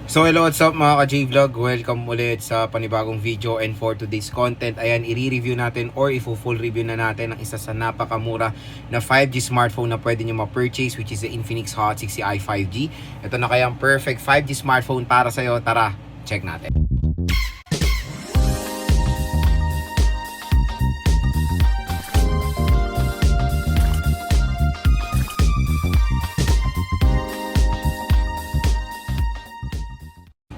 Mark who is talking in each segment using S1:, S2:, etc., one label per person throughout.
S1: So hello, what's up mga ka-J-Vlog? Welcome ulit sa panibagong video, and for today's content, ayan, i-review natin or i-full review na natin ang isa sa napakamura na 5G smartphone na pwede nyo ma-purchase, which is the Infinix Hot 60i 5G. Ito na kayang perfect 5G smartphone para sa'yo. Tara, check natin.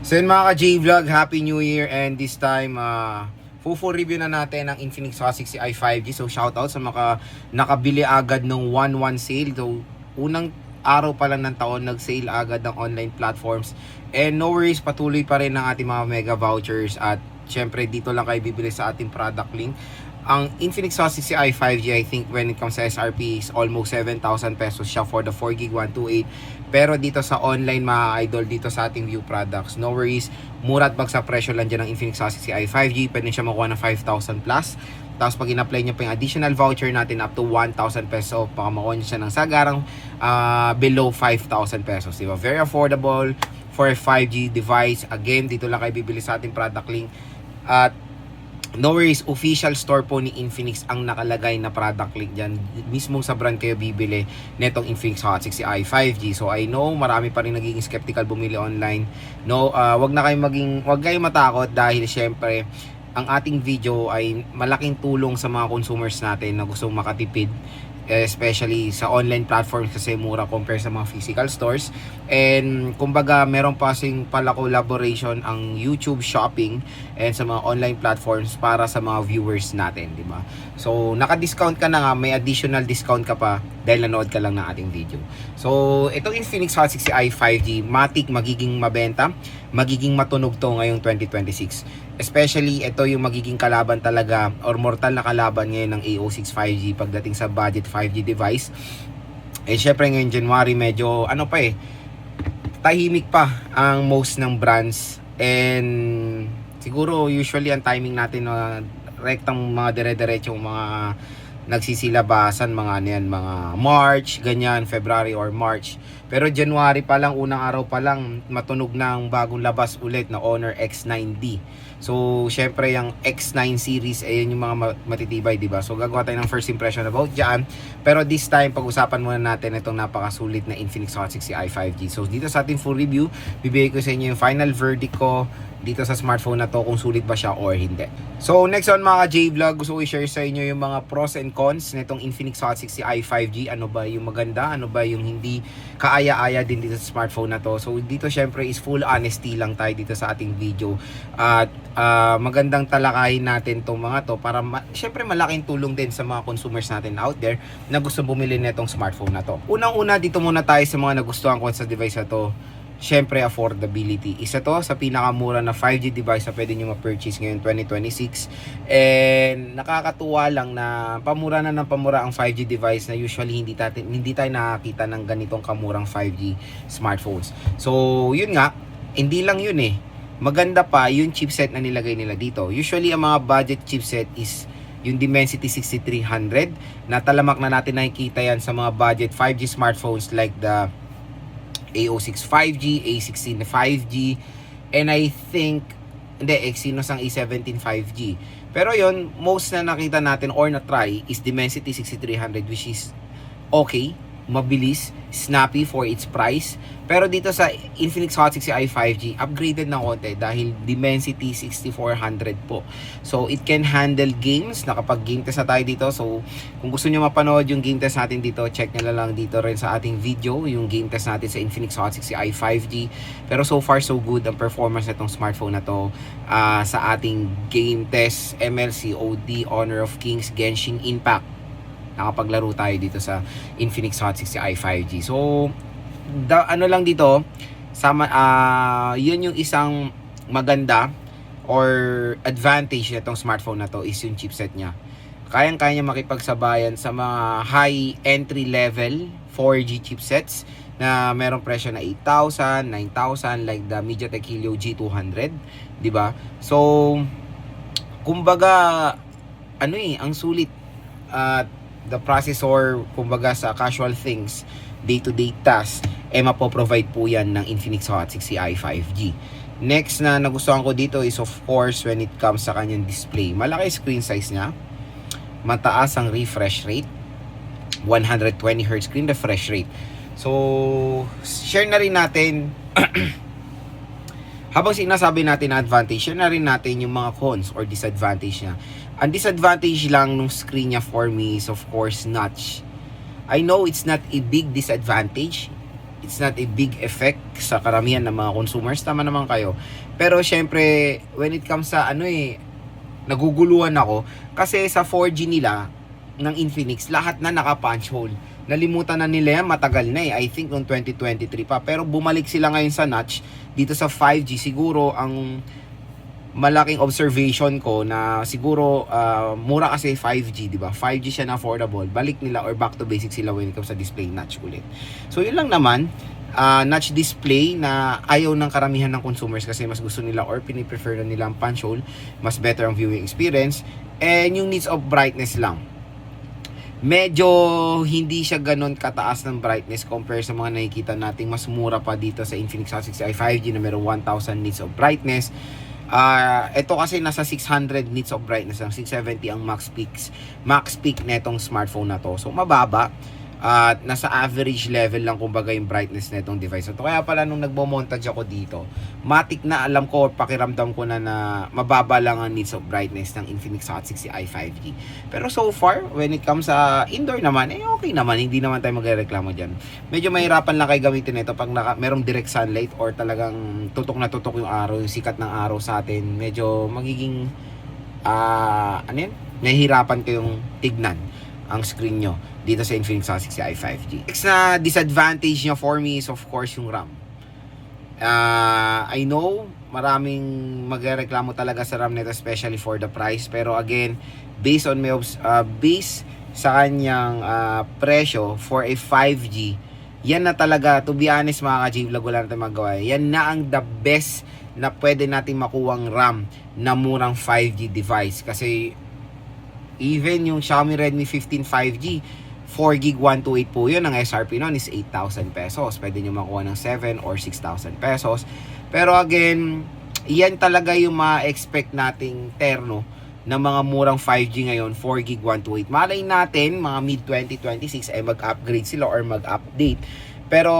S1: So yun mga ka-J-Vlog, Happy New Year, and this time full review na natin ang Infinix Hot 60i 5G. So shoutout sa mga nakabili agad ng 1/1 sale. So unang araw pa lang ng taon, nag-sale agad ng online platforms. And no worries, patuloy pa rin ang ating mga mega vouchers. At syempre dito lang kayo bibili sa ating product link. Ang Infinix Hot 60i 5G, I think when it comes sa SRP is almost 7,000 pesos siya for the 4GB 128. Pero dito sa online mga idol, dito sa ating view products, no worries, mura at bagsak presyo lang dyan ng Infinix Hot 60i 5G. Pwede siya makuha ng 5,000 plus. Tapos pag in-apply nyo pa yung additional voucher natin up to 1,000 pesos, baka makuha nyo siya ng sagarang below 5,000 pesos. Diba? Very affordable for a 5G device. Again, dito lang kayo bibili sa ating product link. At no worries, official store po ni Infinix ang nakalagay na product link dyan. Mismong sa brand kayo bibili netong Infinix Hot 60i 5G. So I know marami pa rin nagiging skeptical bumili online. No, wag kayong matakot dahil syempre ang ating video ay malaking tulong sa mga consumers natin na gustong makatipid, especially sa online platforms kasi mura compare sa mga physical stores. And kumbaga meron pa kasing pala collaboration ang YouTube Shopping and sa mga online platforms para sa mga viewers natin, di ba? So naka-discount ka na nga, may additional discount ka pa dahil nanood ka lang ng ating video. So itong Infinix Hot 60i 5G matik magiging mabenta, magiging matunog to ngayong 2026. Especially ito yung magiging kalaban talaga or mortal na kalaban ngayon ng AO6 5G pagdating sa budget 5G device. Eh syempre ngayon January medyo tahimik pa ang most ng brands, and siguro usually ang timing natin na rektang mga dire-diretsong mga nagsisilabasan, mga March, ganyan, February or March. Pero January pa lang, unang araw pa lang, matunog na ang bagong labas ulit na Honor X9D. So, syempre yung X9 series, ayun yung mga matitibay, diba? So, gagawa tayo ng first impression about dyan. Pero this time, pag-usapan muna natin itong napakasulit na Infinix Hot 60i 5G. So, dito sa ating full review, bibigay ko sa inyo yung final verdict ko dito sa smartphone na to, kung sulit ba siya or hindi. So next on mga J-Vlog, gusto ko i-share sa inyo yung mga pros and cons nitong Infinix Hot 60i 5G. Ano ba yung maganda, ano ba yung hindi kaaya-aya din dito sa smartphone na to. So dito syempre is full honesty lang tayo dito sa ating video. At magandang talakayin natin tong mga to para syempre malaking tulong din sa mga consumers natin out there na gusto bumili nitong smartphone na to. Unang-una, dito muna tayo sa mga nagustuhan ko sa device na to. Syempre, affordability. Isa to sa pinakamura na 5G device na pwede nyo ma-purchase ngayon 2026. And nakakatuwa lang na pamura na ng pamura ang 5G device na usually hindi tayo nakakita ng ganitong kamurang 5G smartphones. So, yun nga, hindi lang yun eh. Maganda pa yung chipset na nilagay nila dito. Usually, ang mga budget chipset is yung Dimensity 6300 na talamak na natin nakikita yan sa mga budget 5G smartphones like the AO6 5G, A16 5G, and I think Exynos ang A17 5G. Pero yon, most na nakita natin or na-try is Dimensity 6300, which is okay, mabilis, snappy for its price. Pero dito sa Infinix Hot 60i 5G, upgraded na konti dahil Dimensity 6400 po. So, it can handle games. Nakapag-game test na tayo dito. So, kung gusto nyo mapanood yung game test natin dito, check nyo lang dito rin sa ating video, yung game test natin sa Infinix Hot 60i 5G. Pero so far, so good ang performance na itong smartphone na to sa ating game test, MLC, OD, Honor of Kings, Genshin Impact. Nakapaglaro tayo dito sa Infinix Hot 60i 5G. So, ano lang dito, yun yung isang maganda or advantage nitong smartphone na to is yung chipset niya. Kayang-kaya niya makipagsabayan sa mga high entry level 4G chipsets na merong presyo na 8,000, 9,000 like the MediaTek Helio G200, 'di ba? So, kumbaga ang sulit at the processor, kumbaga sa casual things, day-to-day tasks, mapo-provide po yan ng Infinix Hot 60i 5G. Next na nagustuhan ko dito is of course when it comes sa kanyang display. Malaki screen size niya, mataas ang refresh rate, 120Hz screen refresh rate. So, share na rin natin habang sinasabi natin na advantage, share na rin natin yung mga cons or disadvantage niya. Ang disadvantage lang nung screen niya for me is of course notch. I know it's not a big disadvantage. It's not a big effect sa karamihan ng mga consumers. Tama naman kayo. Pero syempre, when it comes sa naguguluhan ako kasi sa 4G nila ng Infinix, lahat na naka-punch hole. Nalimutan na nila yan, matagal na I think noong 2023 pa. Pero bumalik sila ngayon sa notch. Dito sa 5G, siguro ang malaking observation ko na siguro mura kasi 5G, di ba? 5G siya na affordable. Balik nila or back to basics sila when it comes sa display notch ulit. So yun lang naman. Notch display na ayaw ng karamihan ng consumers kasi mas gusto nila or piniprefer na nila ang punch hole, mas better ang viewing experience, and yung needs of brightness lang. Medyo hindi siya ganun kataas ng brightness compare sa mga nakikita nating mas mura pa dito sa Infinix Hot 60i 5G na meron 1000 nits of brightness. Ito kasi nasa 600 nits of brightness lang, 670 ang max peak netong smartphone na to. So mababa at nasa average level lang kumbaga yung brightness netong device. So kaya pala nung nagbo-montage ako dito, matik na alam ko, pakiramdam ko na mababa lang ang nits of brightness ng Infinix Hot 60i 5G. Pero so far, when it comes sa indoor naman, okay naman, hindi naman tayo magrereklamo dyan. Medyo mahirapan lang kayo gamitin ito pag merong direct sunlight or talagang tutok na tutok yung araw, yung sikat ng araw sa atin. Medyo magiging nahihirapan kayong tignan ang screen nyo dito sa Infinix Hot 60i 5G. Next na disadvantage niya for me is of course yung RAM. I know maraming magrereklamo talaga sa RAM nito, especially for the price, pero again, based on my base sa kanyang presyo for a 5G, yan na talaga, to be honest mga ka-J-Vlog, wala natin magawa. Yan na ang the best na pwede natin makuwang RAM na murang 5G device. Kasi even yung Xiaomi Redmi 15 5G, 4GB 128 po yun. Ang SRP nun is 8,000 pesos. Pwede nyo makuha ng 7 or 6,000 pesos. Pero again, yan talaga yung ma-expect nating terno ng mga murang 5G ngayon, 4GB 128. Malay natin, mga mid-2026 ay mag-upgrade sila or mag-update. Pero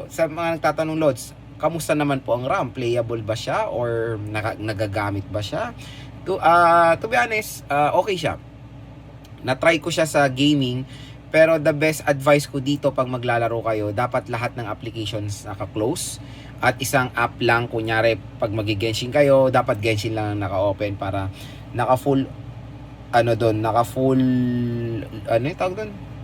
S1: sa mga nagtatanong, Lods, kamusta naman po ang RAM? Playable ba siya or nagagamit ba siya? To be honest, okay siya. Na-try ko siya sa gaming, pero the best advice ko dito pag maglalaro kayo, dapat lahat ng applications naka-close at isang app lang. Kunyari, pag mag-Genshin kayo, dapat Genshin lang naka-open para naka-full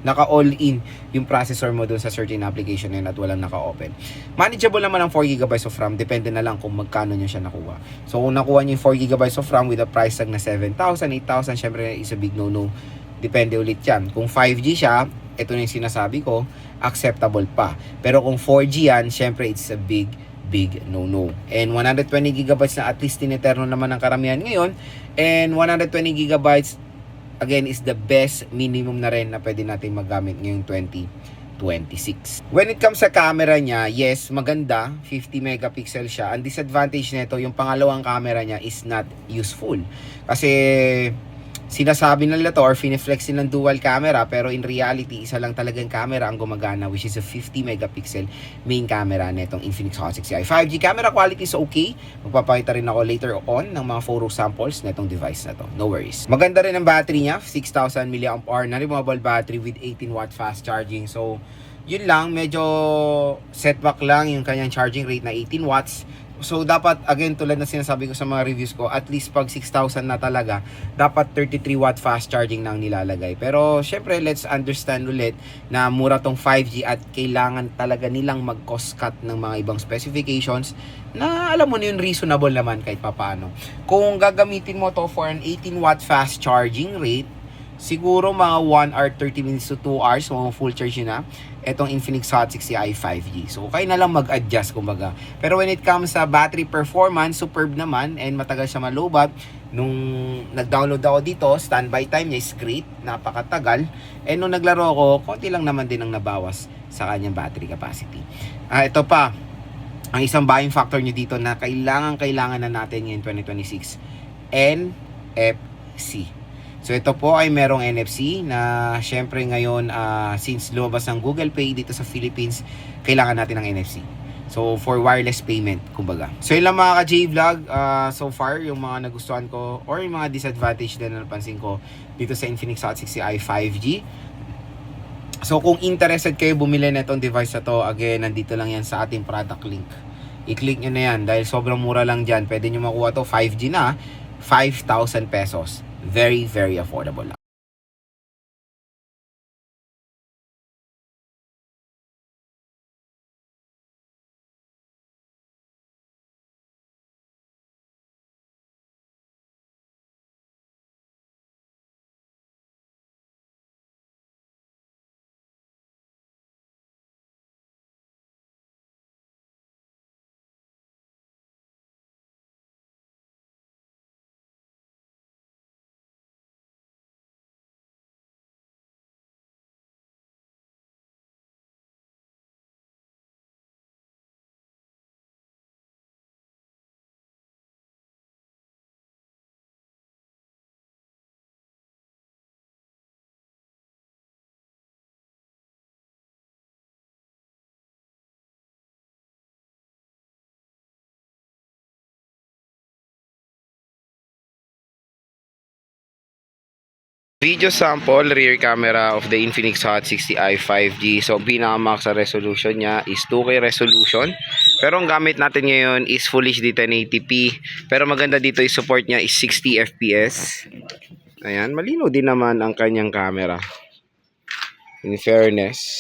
S1: naka-all-in yung processor mo dun sa certain application na yun at walang naka-open. Manageable naman ang 4GB of RAM, depende na lang kung magkano nyo siya nakuha. So kung nakuha nyo yung 4GB of RAM with a price tag na 7,000, 8,000, syempre is a big no-no. Depende ulit yan. Kung 5G siya, ito na yung sinasabi ko, acceptable pa. Pero kung 4G yan, syempre it's a big no-no. And 120GB na at least tineterno naman ng karamihan ngayon. And 120GB again is the best minimum na rin na pwede natin magamit ngayong 2026. When it comes sa camera niya, yes, maganda, 50 megapixel siya. Ang disadvantage nito, yung pangalawang camera niya is not useful. Kasi sinasabi nila to or fineflex ng dual camera, pero in reality, isa lang talagang camera ang gumagana, which is a 50 megapixel main camera netong Infinix Hot 60i 5G. Camera quality is okay. Magpapakita rin ako later on ng mga photo samples netong device na to. No worries. Maganda rin ang battery niya, 6,000 mAh na removable battery with 18 watt fast charging. So, yun lang, medyo setback lang yung kanyang charging rate na 18 watts. So, dapat, again, tulad na sinasabi ko sa mga reviews ko, at least pag 6,000 na talaga, dapat 33 watt fast charging na ang nilalagay. Pero, syempre, let's understand ulit na mura tong 5G at kailangan talaga nilang mag-cost cut ng mga ibang specifications na alam mo na yun, reasonable naman kahit papaano. Kung gagamitin mo to for an 18 watt fast charging rate, siguro mga 1 hour 30 minutes to 2 hours, so full charge na etong Infinix Hot 60i 5G. So, kaya na lang mag-adjust kumbaga. Pero when it comes sa battery performance, superb naman and matagal siya malobat. Nung nag-download ako dito, standby time niya is great, napakatagal. And nung naglaro ako, konti lang naman din ang nabawas sa kanyang battery capacity. Ito pa, ang isang buying factor nyo dito na kailangan na natin ngayon 2026, NFC. So ito po ay merong NFC na syempre ngayon since lumabas ang Google Pay dito sa Philippines, kailangan natin ng NFC. So for wireless payment, kumbaga. So yun lang mga ka-J-Vlog, so far yung mga nagustuhan ko or yung mga disadvantage din na napansin ko dito sa Infinix Hot 60i 5G. So kung interested kayo bumili na itong device na to, again, nandito lang yan sa ating product link. I-click nyo na yan dahil sobrang mura lang dyan. Pwede nyo makuha to 5G na, 5,000 pesos. Very, very affordable lang. Video sample rear camera of the Infinix Hot 60i 5G. So pinaka-max sa resolution niya is 2K resolution. Pero ang gamit natin ngayon is Full HD 1080p. Pero maganda dito is support niya is 60 FPS. Ayan, malinaw din naman ang kanyang camera. In fairness,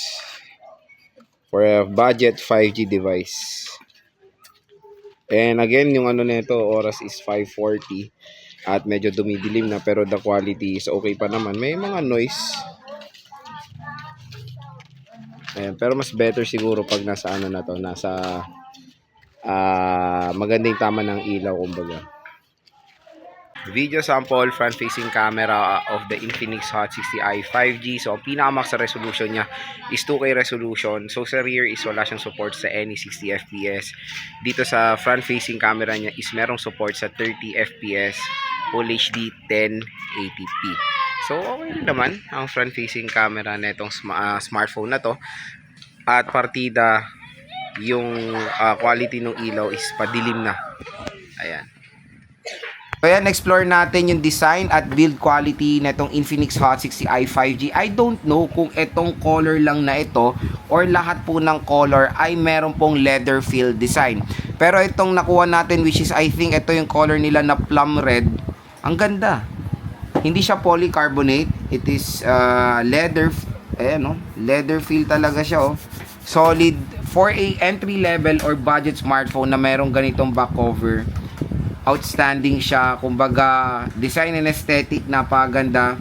S1: for a budget 5G device. And again, yung ano nito, oras is 5:40. At medyo dumidilim na pero the quality is okay pa naman. May mga noise. Ayan, pero mas better siguro pag nasa ano na to, nasa magandang tama ng ilaw kumbaga. Video sample front facing camera of the Infinix Hot 60i 5G. So ang pinaka-max sa resolution niya is 2K resolution. So sa rear is wala siyang support sa any 60 FPS. Dito sa front facing camera niya is merong support sa 30 FPS Full HD 1080p. So okay naman ang front facing camera na itong smartphone na to. At partida yung quality ng ilaw is padilim na. Ayan. So yan, explore natin yung design at build quality na itong Infinix Hot 60i 5G. I don't know kung itong color lang na ito or lahat po ng color ay meron pong leather feel design. Pero itong nakuha natin, which is I think ito yung color nila na plum red, ang ganda. Hindi siya polycarbonate. It is leather, no? Leather feel talaga siya, oh. Solid for a entry level or budget smartphone na merong ganitong back cover. Outstanding siya, kumbaga design and aesthetic napaganda.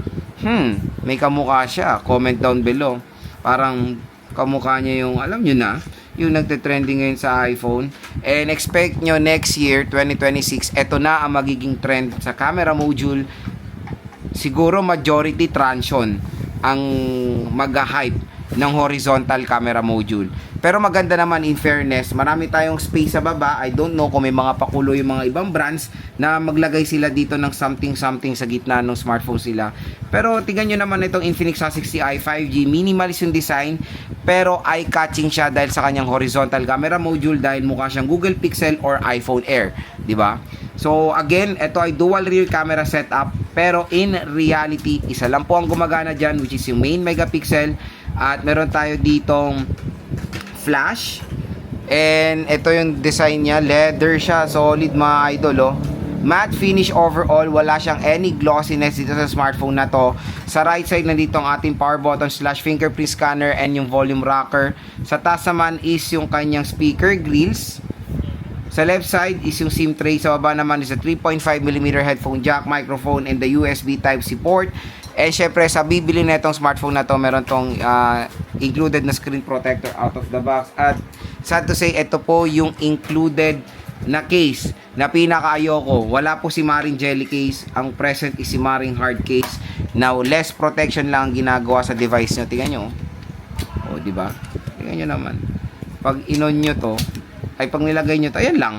S1: May kamukha siya, comment down below. Parang kamukha niya yung, alam nyo na, yung nagte-trending ngayon sa iPhone. And expect nyo next year 2026, eto na ang magiging trend sa camera module. Siguro majority Transsion ang mag-hype ng horizontal camera module. Pero maganda naman in fairness, marami tayong space sa baba. I don't know kung may mga pakulo yung mga ibang brands na maglagay sila dito ng something sa gitna ng smartphone sila. Pero tingnan nyo naman itong Infinix Hot 60i 5G, minimalist yung design pero eye-catching siya dahil sa kanyang horizontal camera module, dahil mukha siyang Google Pixel or iPhone Air, di ba? So again, ito ay dual rear camera setup, pero in reality, isa lang po ang gumagana dyan, which is yung main megapixel. At meron tayo ditong flash. And ito yung design niya, leather siya, solid mga idol, oh. Matte finish overall, wala siyang any glossiness dito sa smartphone na to. Sa right side nandito ang ating power button / fingerprint scanner and yung volume rocker. Sa taas naman is yung kanyang speaker grills. Sa left side is yung SIM tray. Sa baba naman is a 3.5mm headphone jack, microphone, and the USB Type-C port. And syempre sa bibili na itong smartphone na to, meron tong included na screen protector out of the box. At sad to say, ito po yung included na case na pinaka-ayoko. Wala po si Maring Jelly case. Ang present is si Maring hard case. Now, less protection lang ang ginagawa sa device nyo. Tingnan nyo. O, di ba? Tingnan nyo naman. Pag inon nyo to, ay pag nilagay nyo to, ayan lang.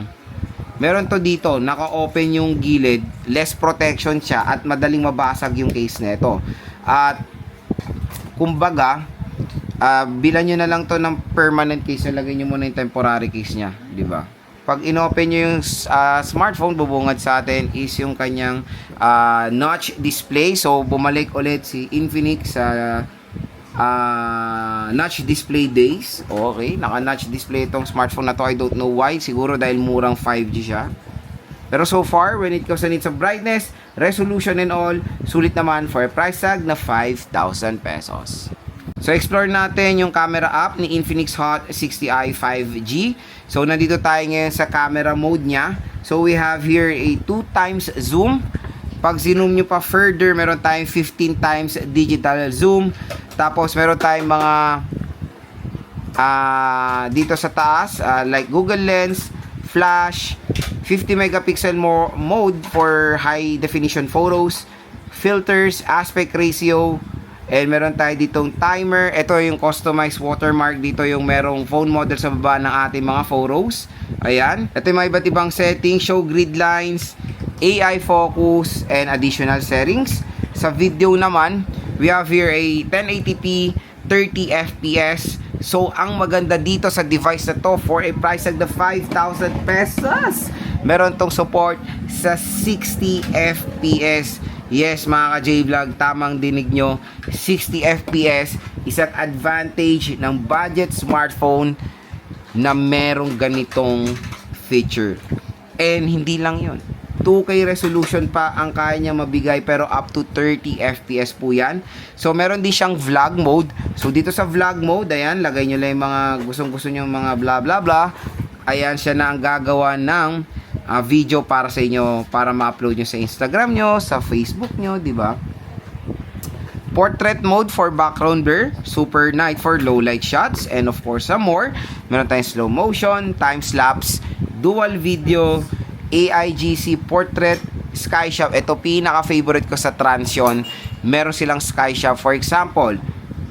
S1: Meron to dito, naka-open yung gilid, less protection siya at madaling mabasag yung case nito. At kumbaga, bilan nyo na lang to ng permanent case, nilagay nyo muna yung temporary case nya, di ba? Pag inopen nyo yung smartphone, bubungad sa atin is yung kanyang notch display. So, bumalik ulit si Infinix sa notch display days. Okay, naka-notch display itong smartphone na to. I don't know why. Siguro dahil murang 5G siya. Pero so far, when it comes to needs of brightness, resolution and all, sulit naman for a price tag na 5,000 pesos. So, explore natin yung camera app ni Infinix Hot 60i 5G. So, nandito tayo ngayon sa camera mode niya. So, we have here a 2x zoom. Pag zoom nyo pa further, meron tayong 15 times digital zoom. Tapos, meron tayong mga dito sa taas, like Google Lens, flash, 50 megapixel mode for high definition photos, filters, aspect ratio, and meron tayo ditong timer. Ito yung customized watermark. Dito yung merong phone model sa baba ng ating mga photos. Ayan. Ito yung mga iba't ibang settings, show grid lines, AI focus, and additional settings. Sa video naman, we have here a 1080p 30 fps. So, ang maganda dito sa device na to, for a price tag na 5,000 pesos, meron tong support sa 60 fps. Yes, mga ka-J-Vlog, tamang dinig nyo, 60 fps, isang advantage ng budget smartphone na merong ganitong feature. And hindi lang yon, 2K resolution pa ang kaya niya mabigay, pero up to 30 fps po yan. So, meron din siyang vlog mode. So, dito sa vlog mode, ayan, lagay nyo lang yung mga gustong-gusto nyo mga bla bla bla. Ayan, siya na ang gagawa ng video para sa inyo, para ma-upload nyo sa Instagram nyo, sa Facebook nyo, di ba? Portrait mode for background blur, super night for low light shots, and of course some more. Meron tayong slow motion, time lapse, dual video, AIGC portrait, sky shot. Ito pinaka-favorite ko sa Transsion. Meron silang sky shot. For example,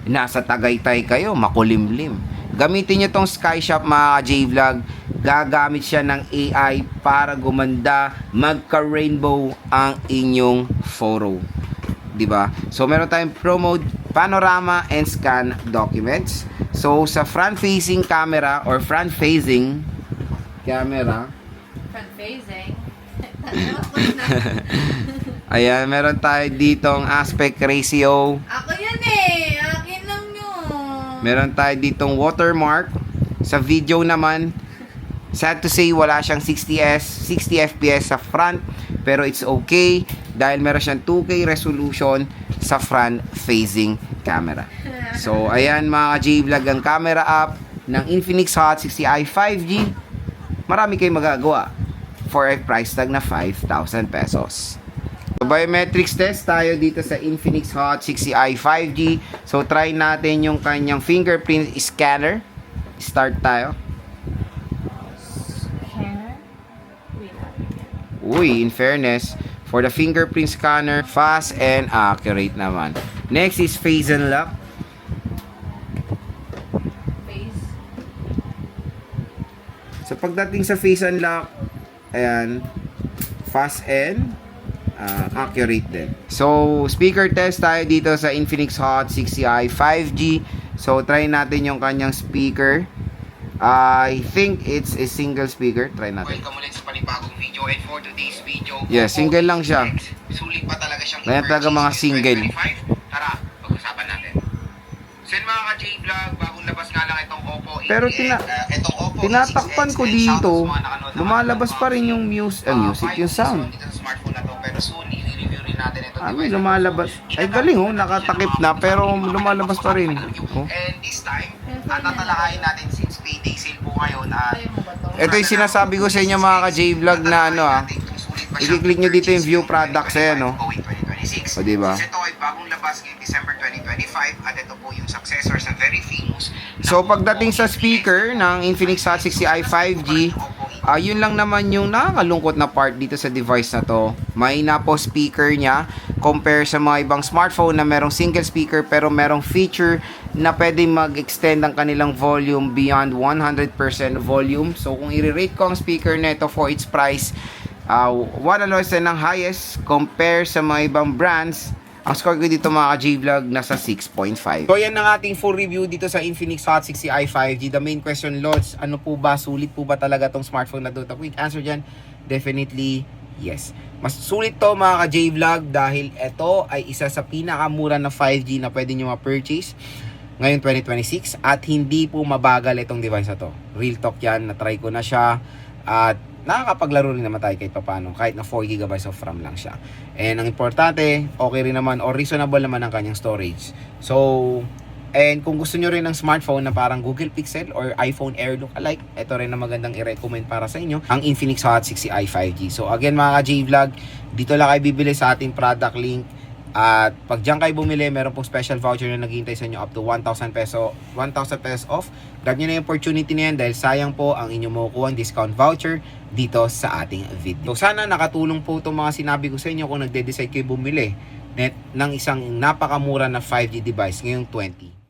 S1: nasa Tagaytay kayo, makulimlim. Gamitin nyo tong sky shot, mga J-Vlog. Gagamit siya ng AI para gumanda, magka-rainbow ang inyong photo. Diba? So, meron tayong Pro Mode, Panorama, and Scan Documents. So, sa front-facing camera or front-facing camera,
S2: front-facing.
S1: ayan, meron tayo ditong aspect ratio.
S2: Ako yan eh. Akin lang yun.
S1: Meron tayo ditong watermark. Sa video naman, sad to say, wala siyang 60 fps sa front. Pero it's okay dahil meron siyang 2K resolution sa front-facing camera. So, ayan mga ka-J-Vlog, ang camera app ng Infinix Hot 60i 5G. Marami kayong magagawa for a price tag na 5,000 pesos. So, biometrics test tayo dito sa Infinix Hot 60i 5G. So, try natin yung kanyang fingerprint scanner. Start tayo. Uy, in fairness, for the fingerprint scanner, fast and accurate naman. Next is face unlock.
S2: Face.
S1: So, pagdating sa face unlock, ayan, fast and accurate din. So, speaker test tayo dito sa Infinix Hot 60i 5G. So, try natin yung kanyang speaker. I think it's a single speaker. Try natin. Welcome ulit sa panibagong video, and for today's video,
S3: Yes, single lang siya.
S1: Sulit pa talaga siyang
S3: Ganyan talaga mga single.
S1: Tara, pag-usapan natin. So yun mga ka-J-Vlog, bagong labas nga lang itong Oppo
S3: Pero
S1: itong Oppo
S3: tinatakpan ko
S1: A6X,
S3: dito,
S1: shoutouts sa mga nanonood ng
S3: lumalabas
S1: ating
S3: pa rin
S1: mga
S3: yung music, yung sound.
S1: dito sa smartphone na to, pero soon i-review rin natin ito.
S3: May lumalabas. Ay, galing oh, nakatakip na, pero lumalabas pa rin. Oh.
S1: And this time, tatalakayin natin since payday sale po ngayon at
S2: Ayaw mo ba to?
S3: Ito yung sinasabi ko sa inyo mga ka-J-Vlog na ano i-click nyo dito yung view products ayan oh. O diba?
S1: Ito ay bagong labas ngayong December 2025 at ito po yung successor sa very famous
S3: So pagdating sa speaker ng Infinix Hot 60i 5G, Yun lang naman yung nakakalungkot na part dito sa device na to. Mahina po speaker niya compare sa mga ibang smartphone na merong single speaker pero merong feature na pwede mag-extend ang kanilang volume beyond 100% volume. So kung i-rate ko ang speaker na ito for its price, 1 aloys ng highest compare sa mga ibang brands, ang score ko dito mga ka-J-Vlog nasa 6.5.
S1: So yan ang ating full review dito sa Infinix Hot 60i 5G. The main question, Lods, ano po ba? Sulit po ba talaga tong smartphone na to? The quick answer dyan, definitely yes. Mas sulit to mga ka-J-Vlog dahil ito ay isa sa pinakamura na 5G na pwede nyo ma-purchase ngayon 2026 at hindi po mabagal itong device na to. Real talk yan, na-try ko na siya at nakakapaglaro rin naman tayo kahit papano, kahit na 4GB of RAM lang siya. And ang importante, okay rin naman or reasonable naman ang kanyang storage. So, and kung gusto nyo rin ng smartphone na parang Google Pixel or iPhone Air look alike, ito rin na magandang i-recommend para sa inyo, ang Infinix Hot 60i 5G. So again mga ka-J-Vlog, dito lang kayo bibili sa ating product link. At pag dyan kayo bumili, meron pong special voucher na naghihintay sa inyo up to 1,000 pesos off. Grab nyo na yung opportunity na yan dahil sayang po ang inyong makukuha discount voucher dito sa ating video. So sana nakatulong po itong mga sinabi ko sa inyo kung nagde-decide kayo bumili ng isang napakamura na 5G device ngayong 2026.